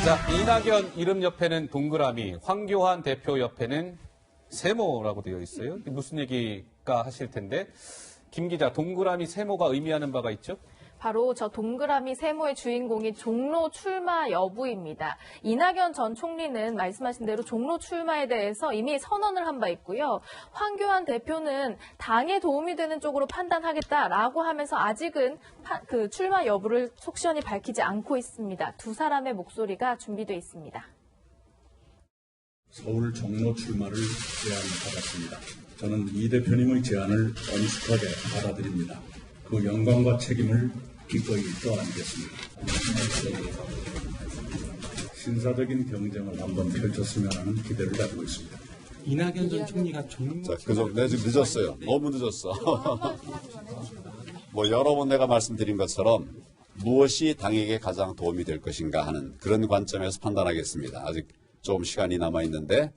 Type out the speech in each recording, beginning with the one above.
자, 이낙연 이름 옆에는 동그라미, 황교안 대표 옆에는 세모라고 되어 있어요. 무슨 얘기가 하실 텐데, 김 기자, 동그라미 세모가 의미하는 바가 있죠? 바로 저 동그라미 세모의 주인공이 종로 출마 여부입니다. 이낙연 전 총리는 말씀하신 대로 종로 출마에 대해서 이미 선언을 한 바 있고요. 황교안 대표는 당에 도움이 되는 쪽으로 판단하겠다라고 하면서 아직은 그 출마 여부를 속 시원히 밝히지 않고 있습니다. 두 사람의 목소리가 준비되어 있습니다. 서울 종로 출마를 제안받았습니다. 저는 이 대표님의 제안을 엄숙하게 받아들입니다. 그 영광과 책임을 기꺼이 떠안겠습니다. 신사적인 경쟁을 한번 펼쳤으면 하는 기대를 가지고 있습니다. 이낙연 전 총리가 자, 내가 지금 늦었어요. 너무 늦었어. 뭐 여러 번 내가 말씀드린 것처럼 무엇이 당에게 가장 도움이 될 것인가 하는 그런 관점에서 판단하겠습니다. 아직 조금 시간이 남아있는데.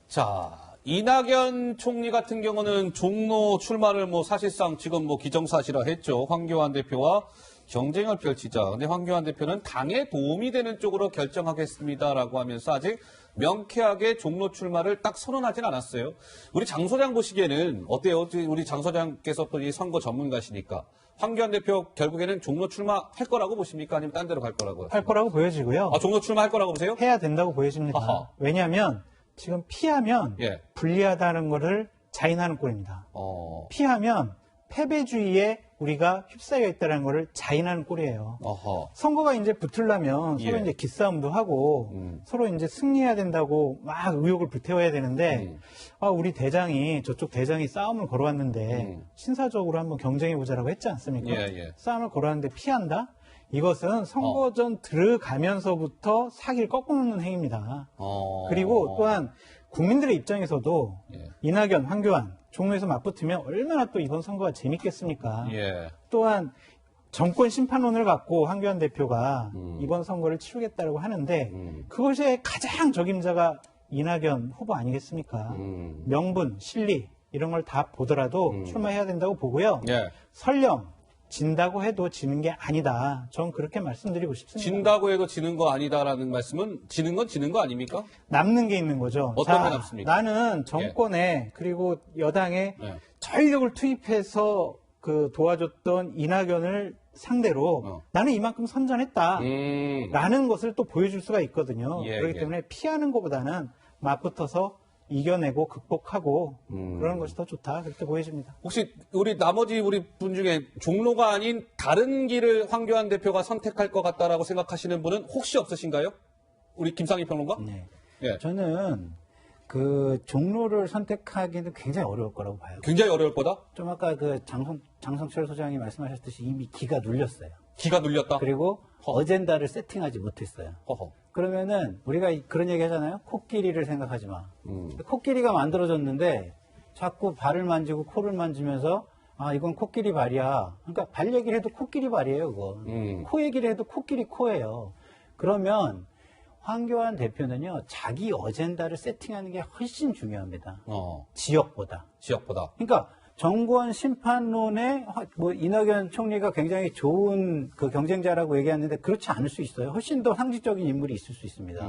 자, 이낙연 총리 같은 경우는 종로 출마를 사실상 지금 기정사실화 했죠. 황교안 대표와 경쟁을 펼치자. 근데 황교안 대표는 당에 도움이 되는 쪽으로 결정하겠습니다라고 하면서 아직 명쾌하게 종로 출마를 딱 선언하진 않았어요. 우리 장 소장 보시기에는 어때요? 우리 장 소장께서 또 이 선거 전문가시니까 황교안 대표 결국에는 종로 출마할 거라고 보십니까? 아니면 딴 데로 갈 거라고요? 할 거라고 보여지고요. 아, 종로 출마할 거라고 보세요? 해야 된다고 보여집니다. 아하. 왜냐하면 지금 피하면 예. 불리하다는 것을 자인하는 꼴입니다. 피하면 패배주의에 우리가 휩싸여 있다는 것을 자인하는 꼴이에요. 어허. 선거가 이제 붙으려면 서로 예. 이제 기싸움도 하고 서로 이제 승리해야 된다고 막 의욕을 불태워야 되는데 우리 대장이 저쪽 대장이 싸움을 걸어왔는데 신사적으로 한번 경쟁해보자라고 했지 않습니까? 예. 싸움을 걸어왔는데 피한다? 이것은 선거전 들어가면서부터 사기를 꺾어놓는 행위입니다. 그리고 또한 국민들의 입장에서도 예. 이낙연, 황교안 종로에서 맞붙으면 얼마나 또 이번 선거가 재밌겠습니까? 예. 또한 정권 심판론을 갖고 황교안 대표가 이번 선거를 치르겠다고 하는데 그것의 가장 적임자가 이낙연 후보 아니겠습니까? 명분, 실리 이런 걸 다 보더라도 출마해야 된다고 보고요. 예. 설령 진다고 해도 지는 게 아니다. 전 그렇게 말씀드리고 싶습니다. 진다고 해도 지는 거 아니다라는 말씀은 지는 건 지는 거 아닙니까? 남는 게 있는 거죠. 어떤 게 남습니까? 나는 정권에 그리고 여당에 예. 전력을 투입해서 도와줬던 이낙연을 상대로 나는 이만큼 선전했다. 라는 것을 또 보여줄 수가 있거든요. 예, 그렇기 예. 때문에 피하는 것보다는 맞붙어서 이겨내고 극복하고 그러는 것이 더 좋다. 그렇게 보여집니다. 혹시 나머지 우리 분 중에 종로가 아닌 다른 길을 황교안 대표가 선택할 것 같다라고 생각하시는 분은 혹시 없으신가요? 우리 김상희 평론가? 네. 예. 저는 그 종로를 선택하기는 굉장히 어려울 거라고 봐요. 굉장히 어려울 거다? 좀 아까 장성철 소장이 말씀하셨듯이 이미 기가 눌렸어요. 기가 눌렸다? 그리고 어젠다를 세팅하지 못했어요. 허허. 그러면은 우리가 그런 얘기 하잖아요. 코끼리를 생각하지 마. 코끼리가 만들어졌는데 자꾸 발을 만지고 코를 만지면서 이건 코끼리 발이야. 그러니까 발 얘기를 해도 코끼리 발이에요, 그건. 코 얘기를 해도 코끼리 코예요. 그러면 황교안 대표는요, 자기 어젠다를 세팅하는 게 훨씬 중요합니다. 지역보다. 그러니까 정권 심판론에 이낙연 총리가 굉장히 좋은 그 경쟁자라고 얘기하는데 그렇지 않을 수 있어요. 훨씬 더 상징적인 인물이 있을 수 있습니다.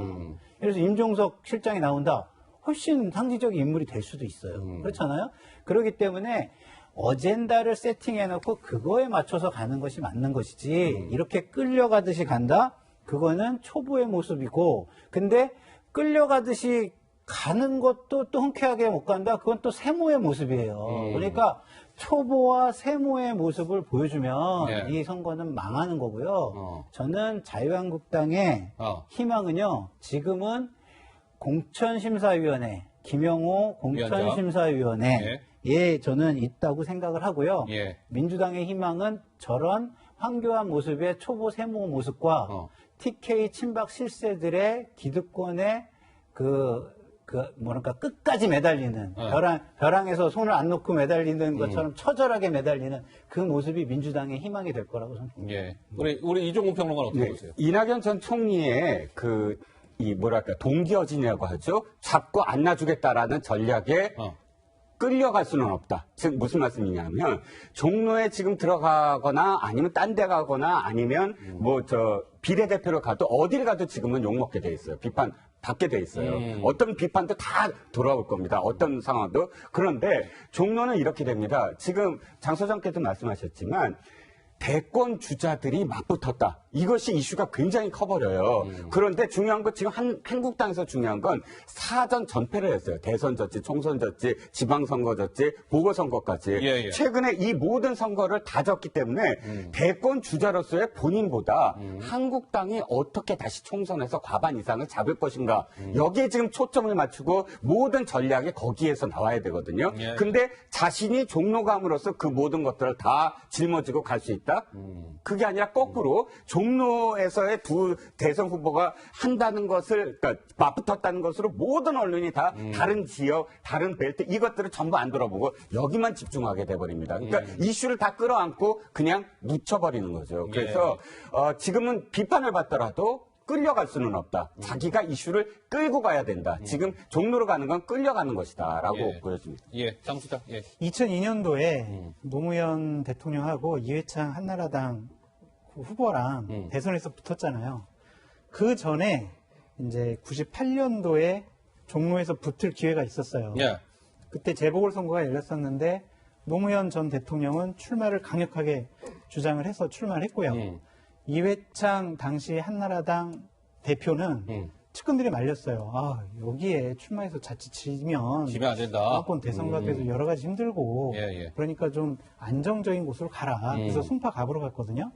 그래서 임종석 실장이 나온다. 훨씬 상징적인 인물이 될 수도 있어요. 그렇잖아요. 그렇기 때문에 어젠다를 세팅해놓고 그거에 맞춰서 가는 것이 맞는 것이지 이렇게 끌려가듯이 간다? 그거는 초보의 모습이고 근데 끌려가듯이 가는 것도 또 흔쾌하게 못 간다? 그건 또 세모의 모습이에요. 그러니까 초보와 세모의 모습을 보여주면 이 선거는 망하는 거고요. 저는 자유한국당의 희망은요. 지금은 공천심사위원회, 김영호 공천심사위원회에 저는 있다고 생각을 하고요. 민주당의 희망은 저런 황교안 모습의 초보 세모 모습과 TK 친박 실세들의 기득권의 끝까지 매달리는, 벼랑에서 손을 안 놓고 매달리는 것처럼 처절하게 매달리는 그 모습이 민주당의 희망이 될 거라고 생각합니다. 예. 우리 이종훈 평론가는 어떻게 보세요? 이낙연 전 총리의 동기어진이라고 하죠. 잡고 안 놔주겠다라는 전략에 끌려갈 수는 없다. 즉 무슨 말씀이냐면 종로에 지금 들어가거나 아니면 딴 데 가거나 아니면 뭐 저 비례대표로 가도 어딜 가도 지금은 욕먹게 돼 있어요. 비판 받게 돼 있어요. 어떤 비판도 다 돌아올 겁니다. 어떤 상황도. 그런데 종로는 이렇게 됩니다. 지금 장 소장께도 말씀하셨지만 대권 주자들이 맞붙었다. 이것이 이슈가 굉장히 커버려요. 그런데 중요한 건 지금 한국당에서 중요한 건 사전 전패를 했어요. 대선 졌지, 총선 졌지, 지방선거 졌지, 보궐선거까지. 예, 예. 최근에 이 모든 선거를 다 졌기 때문에 대권 주자로서의 본인보다 한국당이 어떻게 다시 총선에서 과반 이상을 잡을 것인가. 여기에 지금 초점을 맞추고 모든 전략이 거기에서 나와야 되거든요. 예. 근데 자신이 종로감으로써 그 모든 것들을 다 짊어지고 갈 수 있다? 그게 아니라 거꾸로 종로에서의 두 대선 후보가 한다는 것을, 그러니까 맞붙었다는 것으로 모든 언론이 다 다른 지역, 다른 벨트 이것들을 전부 안 돌아보고 여기만 집중하게 돼버립니다. 그러니까 이슈를 다 끌어안고 그냥 묻혀버리는 거죠. 그래서 지금은 비판을 받더라도 끌려갈 수는 없다. 자기가 이슈를 끌고 가야 된다. 지금 종로로 가는 건 끌려가는 것이다라고 예. 보여집니다. 예, 장 소장. 예. 2002년도에 노무현 대통령하고 이회창 한나라당 후보랑 대선에서 붙었잖아요. 그 전에 이제 98년도에 종로에서 붙을 기회가 있었어요. 예. 그때 재보궐선거가 열렸었는데 노무현 전 대통령은 출마를 강력하게 주장을 해서 출마를 했고요. 이회창 당시 한나라당 대표는 측근들이 말렸어요. 아, 여기에 출마해서 자칫 지면 지면 안 된다. 당권 대선 가기에도 여러 가지 힘들고 예, 예. 그러니까 좀 안정적인 곳으로 가라. 그래서 송파갑으로 갔거든요.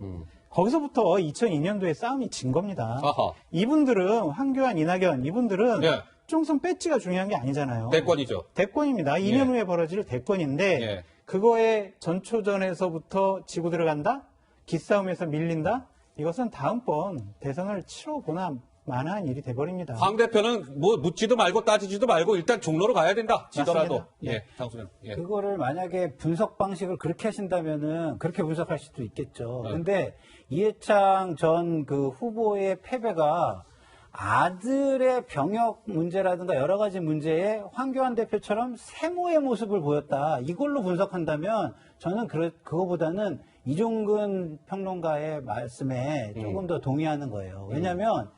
거기서부터 2002년도에 싸움이 진 겁니다. 아하. 이분들은 황교안, 이낙연 이분들은 예. 총선 배지가 중요한 게 아니잖아요. 대권이죠. 대권입니다. 2년 후에 벌어질 대권인데 예. 그거에 전초전에서부터 지고 들어간다? 기싸움에서 밀린다? 이것은 다음번 대선을 치러보나 마나한 일이 돼버립니다. 황 대표는 뭐 묻지도 말고 따지지도 말고 일단 종로로 가야 된다. 지더라도. 맞습니다. 예, 장 소장. 예. 그거를 만약에 분석 방식을 그렇게 하신다면은 그렇게 분석할 수도 있겠죠. 근데 이해창 전 그 후보의 패배가 아들의 병역 문제라든가 여러 가지 문제에 황교안 대표처럼 세모의 모습을 보였다. 이걸로 분석한다면 저는 그거보다는 이종근 평론가의 말씀에 조금 더 동의하는 거예요. 왜냐하면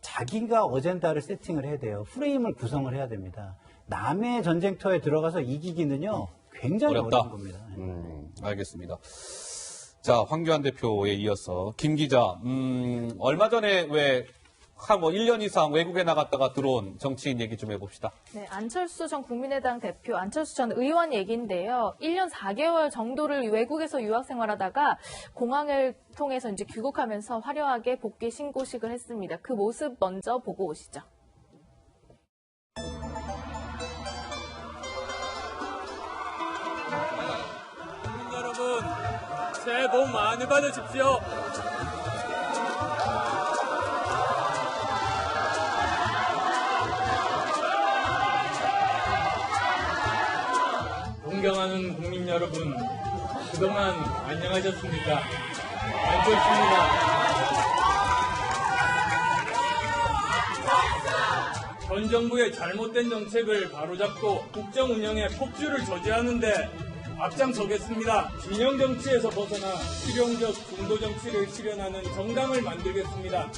자기가 어젠다를 세팅을 해야 돼요. 프레임을 구성을 해야 됩니다. 남의 전쟁터에 들어가서 이기기는요. 굉장히 어렵다. 어려운 겁니다. 알겠습니다. 자, 황교안 대표에 이어서 김 기자, 얼마 전에 한 1년 이상 외국에 나갔다가 들어온 정치인 얘기 좀 해봅시다. 네, 안철수 전 국민의당 대표, 안철수 전 의원 얘기인데요. 1년 4개월 정도를 외국에서 유학 생활하다가 공항을 통해서 이제 귀국하면서 화려하게 복귀 신고식을 했습니다. 그 모습 먼저 보고 오시죠. 국민 여러분, 새해 복 많이 받으십시오. 존경하는 국민 여러분, 그동안 안녕하셨습니까? 안철수입니다. 전 정부의 잘못된 정책을 바로잡고 국정 운영에 폭주를 저지하는 데 앞장서겠습니다. 진영 정치에서 벗어나 실용적 중도 정치를 실현하는 정당을 만들겠습니다.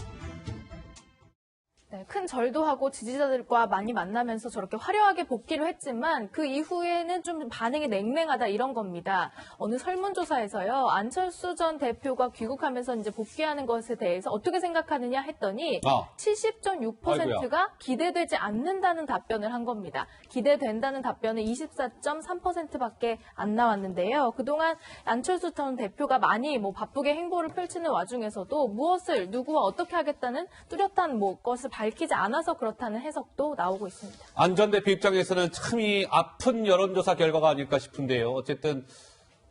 네, 큰 절도 하고 지지자들과 많이 만나면서 저렇게 화려하게 복귀를 했지만 그 이후에는 좀 반응이 냉랭하다 이런 겁니다. 어느 설문조사에서요, 안철수 전 대표가 귀국하면서 이제 복귀하는 것에 대해서 어떻게 생각하느냐 했더니 70.6%가 기대되지 않는다는 답변을 한 겁니다. 기대된다는 답변은 24.3%밖에 안 나왔는데요. 그동안 안철수 전 대표가 많이 바쁘게 행보를 펼치는 와중에서도 무엇을 누구와 어떻게 하겠다는 뚜렷한 것을 밝히지 않아서 그렇다는 해석도 나오고 있습니다. 안 전 대표 입장에서는 참 이 아픈 여론조사 결과가 아닐까 싶은데요. 어쨌든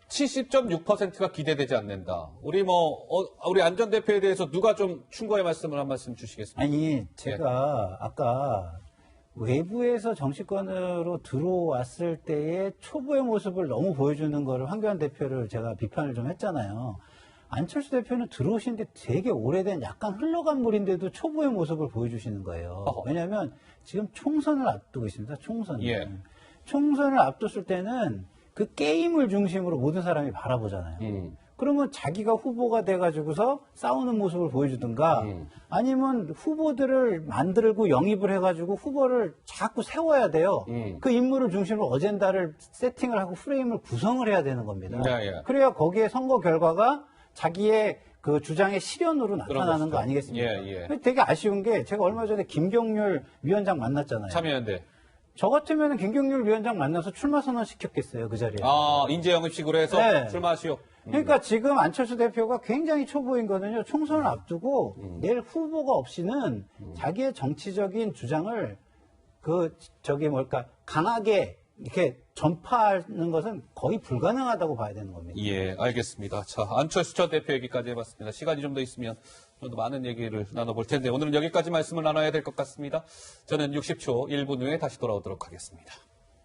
70.6%가 기대되지 않는다. 우리 안 전 대표에 대해서 누가 좀 충고의 말씀을 한 말씀 주시겠습니까? 아니, 제가 아까 외부에서 정치권으로 들어왔을 때의 초보의 모습을 너무 보여주는 거를 황교안 대표를 제가 비판을 좀 했잖아요. 안철수 대표는 들어오신 데 되게 오래된 약간 흘러간 물인데도 초보의 모습을 보여주시는 거예요. 왜냐하면 지금 총선을 앞두고 있습니다. 총선을. 예. 총선을 앞뒀을 때는 그 게임을 중심으로 모든 사람이 바라보잖아요. 그러면 자기가 후보가 돼가지고서 싸우는 모습을 보여주든가 아니면 후보들을 만들고 영입을 해가지고 후보를 자꾸 세워야 돼요. 그 인물을 중심으로 어젠다를 세팅을 하고 프레임을 구성을 해야 되는 겁니다. 예. 그래야 거기에 선거 결과가 자기의 그 주장의 실현으로 나타나는 거 아니겠습니까? 예. 되게 아쉬운 게 제가 얼마 전에 김경률 위원장 만났잖아요. 참여연대. 저 같으면 김경률 위원장 만나서 출마 선언 시켰겠어요, 그 자리에. 아, 인재 영입식으로 해서 네. 출마하시오. 그러니까 지금 안철수 대표가 굉장히 초보인 거는요. 총선을 앞두고 내일 후보가 없이는 자기의 정치적인 주장을 강하게 이렇게 전파하는 것은 거의 불가능하다고 봐야 되는 겁니다. 예, 알겠습니다. 자, 안철수 전 대표 얘기까지 해봤습니다. 시간이 좀 더 있으면 좀 더 많은 얘기를 나눠볼 텐데 오늘은 여기까지 말씀을 나눠야 될 것 같습니다. 저는 60초 1분 후에 다시 돌아오도록 하겠습니다.